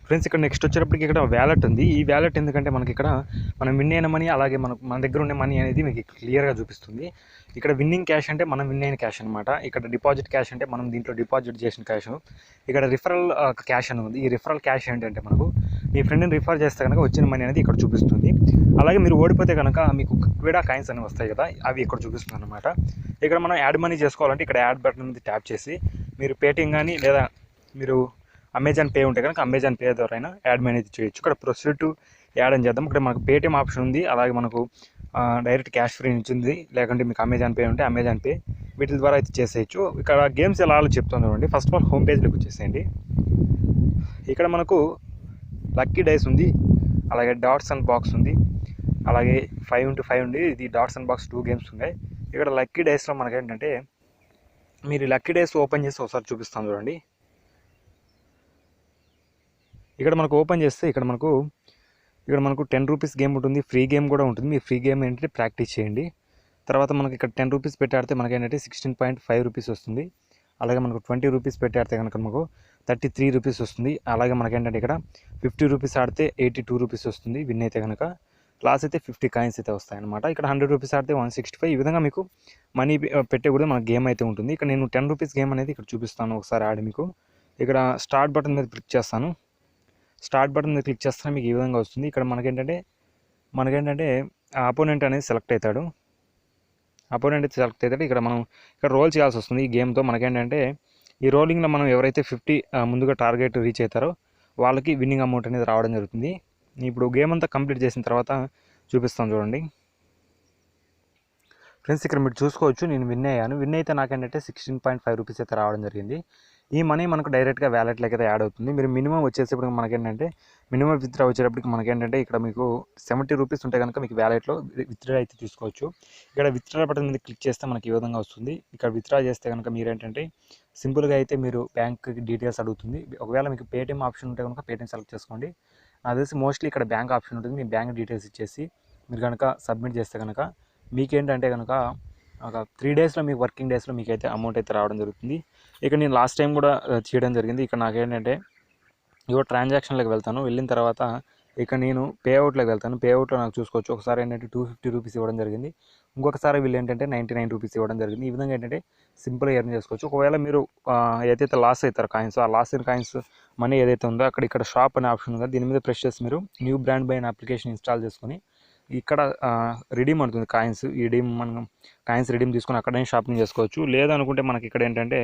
Friends ఇక్కడ next వచ్చేటప్పటికి ఇక్కడ వ్యాలెట్ ఉంది. ఈ వ్యాలెట్ ఎందుకంటే మనకి ఇక్కడ మనం విన్ అయిన మనీ అలాగే మన దగ్గర ఉన్న మనీ అనేది మీకు క్లియర్గా చూపిస్తుంది. ఇక్కడ విన్నింగ్ క్యాష్ అంటే మనం విన్ అయిన క్యాష్ అనమాట. ఇక్కడ డిపాజిట్ క్యాష్ అంటే మనం దీంట్లో డిపాజిట్ చేసిన క్యాష్. ఇక్కడ రిఫరల్ క్యాష్ అని ఉంది. ఈ రిఫరల్ క్యాష్ ఏంటంటే మనకు మీ ఫ్రెండ్ని రిఫర్ చేస్తే కనుక వచ్చిన మనీ అనేది ఇక్కడ చూపిస్తుంది. అలాగే మీరు ఓడిపోతే కనుక మీకు క్వీడా కాయిన్స్ అనేవి వస్తాయి కదా, అవి ఇక్కడ చూపిస్తుంది అనమాట. ఇక్కడ మనం యాడ్ మనీ చేసుకోవాలంటే ఇక్కడ యాడ్ బటన్ మీద ట్యాప్ చేసి మీరు పేటిఎం కానీ లేదా మీరు అమెజాన్ పే ఉంటే కనుక అమెజాన్ పే ద్వారా అయినా యాడ్ మనీ అనేది చేయొచ్చు. ఇక్కడ ప్రొసీడ్ టు యాడ్ అని చేద్దాం. ఇక్కడ మనకు పేటిఎం ఆప్షన్ ఉంది, అలాగే మనకు డైరెక్ట్ క్యాష్ ఫ్రీ ఇచ్చింది, లేకుంటే మీకు అమెజాన్ పే ఉంటే అమెజాన్ పే, వీటి ద్వారా అయితే చేసేయచ్చు. ఇక్కడ గేమ్స్ ఎలా చెప్తుంది చూడండి. ఫస్ట్ ఆఫ్ ఆల్ హోమ్ పేజ్లోకి వచ్చేసేయండి. ఇక్కడ మనకు లక్కీ డైస్ ఉంది, అలాగే డాట్స్ అండ్ బాక్స్ ఉంది, అలాగే 5x5 ఉంది. ఇది డాట్స్ అండ్ బాక్స్ 2 గేమ్స్ ఉన్నాయి. ఇక్కడ లక్కీ డైస్లో మనకి ఏంటంటే మీరు లక్కీ డైస్ ఓపెన్ చేసి ఒకసారి చూపిస్తాను చూడండి. ఇక్కడ మనకు ఓపెన్ చేస్తే ఇక్కడ మనకు 10 రూపీస్ గేమ్ ఉంటుంది, ఫ్రీ గేమ్ కూడా ఉంటుంది. మీ ఫ్రీ గేమ్ ఏంటంటే ప్రాక్టీస్ చేయండి. తర్వాత మనకి ఇక్కడ 10 రూపీస్ పెట్టి ఆడితే మనకి ఏంటంటే 16.5 రూపీస్ వస్తుంది. అలాగే మనకు 20 రూపీస్ పెట్టి ఆడితే కనుక మనకు 33 రూపీస్ వస్తుంది. అలాగే మనకి ఏంటంటే ఇక్కడ 50 రూపీస్ ఆడితే 82 రూపీస్ వస్తుంది. విన్ అయితే కనుక లాస్ అయితే 50 కాయిన్స్ అయితే వస్తాయన్నమాట. ఇక్కడ 100 రూపీస్ ఆడితే 165. ఈ విధంగా మీకు మనీ పెట్టే కూడా మన గేమ్ అయితే ఉంటుంది. ఇక్కడ నేను 10 రూపీస్ గేమ్ అనేది ఇక్కడ చూపిస్తాను ఒకసారి ఆడి మీకు. ఇక్కడ స్టార్ట్ బటన్ మీద క్లిక్ చేస్తాను. స్టార్ట్ బటన్ మీద క్లిక్ చేస్తే మీకు ఈ విధంగా వస్తుంది. ఇక్కడ మనకేంటంటే అపోనెంట్ అనేది సెలెక్ట్ అవుతాడు. ఇక్కడ మనం రోల్ చేయాల్సి వస్తుంది. ఈ గేమ్తో మనకేంటంటే ఈ రోలింగ్లో మనం ఎవరైతే 50 ముందుగా టార్గెట్ రీచ్ అవుతారో వాళ్ళకి విన్నింగ్ అమౌంట్ అనేది రావడం జరుగుతుంది. ఇప్పుడు గేమ్ అంతా కంప్లీట్ చేసిన తర్వాత చూపిస్తాను చూడండి. ఫ్రెండ్స్ ఇక్కడ మీరు చూసుకోవచ్చు, నేను విన్ అయ్యాను. విన్ అయితే నాకేంటంటే 16.5 రూపీస్ అయితే రావడం జరిగింది. ఈ మనీ మనకు డైరెక్ట్గా వ్యాలెట్లోకి అయితే యాడ్ అవుతుంది. మీరు మినిమం వచ్చేసేప్పుడు మనకేంటంటే మినిమం విత్డ్రా వచ్చేటప్పటికి మనకేంటంటే ఇక్కడ మీకు 70 రూపీస్ ఉంటే కనుక మీకు వ్యాలెట్లో విత్డ్రా అయితే తీసుకోవచ్చు. ఇక్కడ విత్డ్రా బటన్ మీద క్లిక్ చేస్తే మనకి ఈ విధంగా వస్తుంది. ఇక్కడ విత్డ్రా చేస్తే కనుక మీరేంటంటే సింపుల్గా అయితే మీరు బ్యాంక్ డీటెయిల్స్ అడుగుతుంది. ఒకవేళ మీకు పేటిఎం ఆప్షన్ ఉంటే కనుక పేటిఎం సెలెక్ట్ చేసుకోండి. నాకు తెలిసి మోస్ట్లీ ఇక్కడ బ్యాంక్ ఆప్షన్ ఉంటుంది. మీ బ్యాంక్ డీటెయిల్స్ ఇచ్చేసి మీరు కనుక సబ్మిట్ చేస్తే కనుక మీకేంటంటే కనుక ఒక 3 డేస్లో మీకు వర్కింగ్ డేస్లో మీకైతే అమౌంట్ అయితే రావడం జరుగుతుంది. ఇక్కడ నేను లాస్ట్ టైం కూడా చేయడం జరిగింది. ఇక్కడ నాకేంటంటే ఇవో ట్రాన్సాక్షన్లోకి వెళ్తాను. వెళ్ళిన తర్వాత ఇక్కడ నేను పేఅవుట్లోకి వెళ్తాను. పేఅవుట్లో నాకు చూసుకోవచ్చు. ఒకసారి ఏంటంటే 250 రూపీస్ ఇవ్వడం జరిగింది. ఇంకొకసారి వీళ్ళు ఏంటంటే 99 రూపీస్ ఇవ్వడం జరిగింది. ఈ విధంగా ఏంటంటే సింపుల్గా ఎర్న్ చేసుకోవచ్చు. ఒకవేళ మీరు ఏదైతే లాస్ అవుతారో కాయిన్స్, ఆ లాస్ అయిన కాయిన్స్ మనీ ఏదైతే ఉందో ఇక్కడ షాప్ అనే ఆప్షన్ ఉందో దీని మీద ప్రెస్ చేసి మీరు న్యూ బ్రాండ్ బై అనే అప్లికేషన్ ఇన్స్టాల్ చేసుకొని ఇక్కడ రిడీమ్ అవుతుంది కాయిన్స్. ఈ మనం కాయిన్స్ రిడీమ్ తీసుకొని అక్కడనే షాపింగ్ చేసుకోవచ్చు. లేదనుకుంటే మనకి ఇక్కడ ఏంటంటే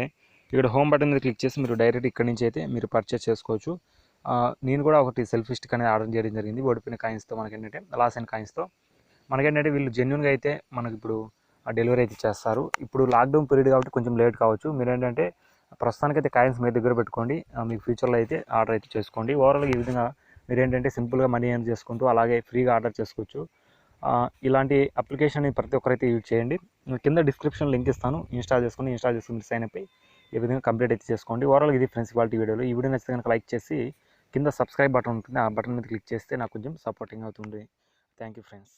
ఇక్కడ హోమ్ బటన్ మీద క్లిక్ చేసి మీరు డైరెక్ట్ ఇక్కడ నుంచి అయితే మీరు పర్చేస్ చేసుకోవచ్చు. నేను కూడా ఒకటి సెల్ఫీ స్టిక్ అనేది ఆర్డర్ చేయడం జరిగింది. ఓడిపోయిన కాయిన్స్తో మనకేంటంటే లాస్ అయిన కాయిన్స్తో మనకేంటంటే వీళ్ళు జెన్యున్గా అయితే మనకి ఇప్పుడు డెలివరీ అయితే చేస్తారు. ఇప్పుడు లాక్డౌన్ పీరియడ్ కాబట్టి కొంచెం లేట్ కావచ్చు. మీరు ఏంటంటే ప్రస్తుతానికైతే కాయిన్స్ మీ దగ్గర పెట్టుకోండి. మీకు ఫ్యూచర్లో అయితే ఆర్డర్ అయితే చేసుకోండి. ఓవరాల్గా ఈ విధంగా మీరు ఏంటంటే సింపుల్గా మనీ ఎర్న్ చేసుకుంటూ అలాగే ఫ్రీగా ఆర్డర్ చేసుకోవచ్చు. ఇలాంటి అప్లికేషన్ ప్రతి ఒక్కరైతే యూజ్ చేయండి. కింద డిస్క్రిప్షన్ లింక్ ఇస్తాను. ఇన్స్టాల్ చేసుకుని సైన్ అప్ అయ్యి ఈ విధంగా కంప్లీట్ అయితే చేసుకోండి. ఓవరాల్ ఇది ఫ్రెండ్స్ ఇవాల్టి వీడియోలో. ఈ వీడియో నచ్చితే కనుక లైక్ చేసి కింద సబ్స్క్రైబ్ బటన్ ఉంటుంది, ఆ బటన్ మీద క్లిక్ చేస్తే నాకు కొంచెం సపోర్టింగ్ అవుతుంది. Thank you friends.